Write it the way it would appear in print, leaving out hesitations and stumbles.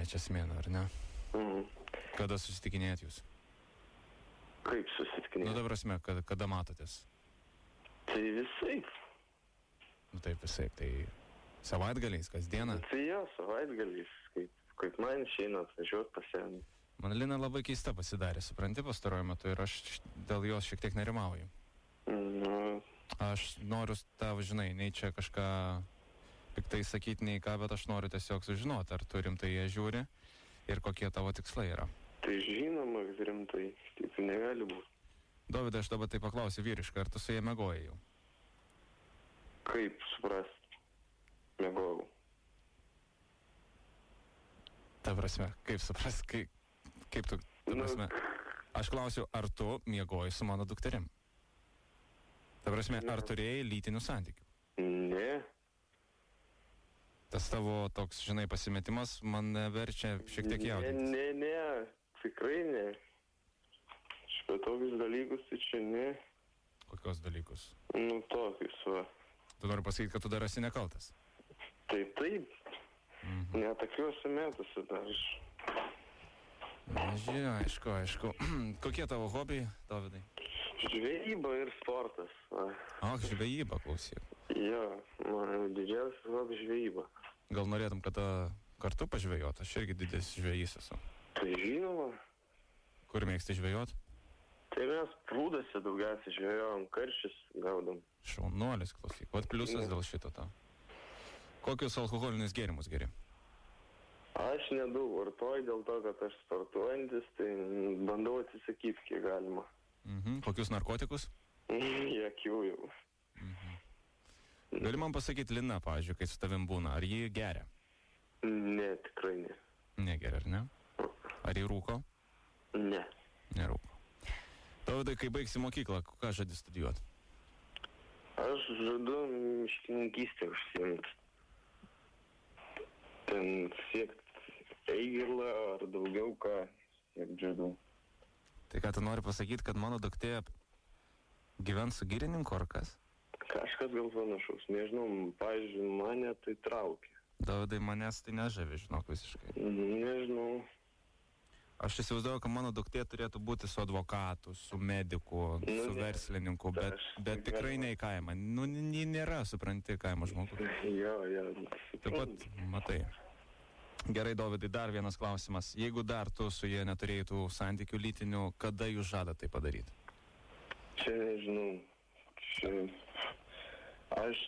trečias mėnuo, ar ne? Kada susitikinėjat jūs? Kaip susitikinėjat? Nu, dabar prasme, kada matotės? Tai visaip. Nu, taip visaip, tai savaitgaliais, kasdieną? Tai jo, savaitgaliais, kaip man išeina atvažiuoti pas ją. Man Lina labai keista pasidarė, supranti, pastaruoju metu ir aš dėl jos šiek tiek nerimauju. Aš noriu tavo, žinai, nei čia kažką piktai sakyti, nei ką, bet aš noriu tiesiog sužinoti, ar tu rimtai ją žiūri ir kokie tavo tikslai yra. Tai žinoma, rimtai, taip negali būti. Dovydai, aš dabar tai paklausiu vyriškai, ar tu su jie miegojai jau? Kaip suprast? Miegojau. Ta prasme, kaip suprast, kaip tu, ta prasme, aš klausiu, ar tu miegojai su mano dukterim? Ta prasme, ar turėjai lytinių santykių? Ne. Tas tavo toks, žinai, pasimetimas man verčia šiek tiek jaudintis. Ne, tikrai ne. Štai tokius dalykus, tai čia ne. Kokios dalykus? Nu, tokius, va. Tu nori pasakyti, kad tu dar esi nekaltas? Taip. Ne tokiuose metuose dar. Aišku. Kokie tavo hobiai, Dovydai? Žvejyba ir sportas. Žvejyba, klausyk. Jo, mano didžiausias hobis žvejyba. Gal norėtum, kad kartu pažvejot? Aš irgi didelis žvejys esu. Tai žinoma. Kur mėgsti žvejot? Tai mes prūdose daugiausiai žvejojom, karščius gaudom. Šaunuolis, klausyk. Vat pliusas dėl šito to. Kokius alkoholinius gėrimus geri? Aš nedaug vartoju dėl to, kad aš sportuojantis, tai bandau atsisakyti, kiek galima. Kokius narkotikus? Jokių jau. Gali man pasakyti, Lina, pavyzdžiui, kai su tavim būna, ar jį geria? Ne, tikrai ne. Negeria, ar ne? Ar jį rūko? Ne. Nerūko. Dovydai, kai baigsi mokyklą, ką žadi studijuoti? Aš žadu miškininkystę užsiimti. Ten siekti eigirlą ar daugiau ką siekti žadu. Tai ką tu nori pasakyti, kad mano duktė gyvens su girininku ar kas? Kažkas gal panašaus, nežinau, pavyzdžiui, mane tai traukia. Dovydai, manęs tai nežavi, žinok, visiškai. Nežinau. Aš įsivaizduoju, kad mano duktė turėtų būti su advokatu, su mediku, su verslininku, bet tikrai ne į kaimą. Nu, nėra, supranti, kaimo žmogus. Jo. Taip pat, matai. Gerai, Dovydai, dar vienas klausimas. Jeigu dar tu su jie neturėjai tų santykių lytinių, kada jūs žada tai padaryti? Čia nežinau. Aš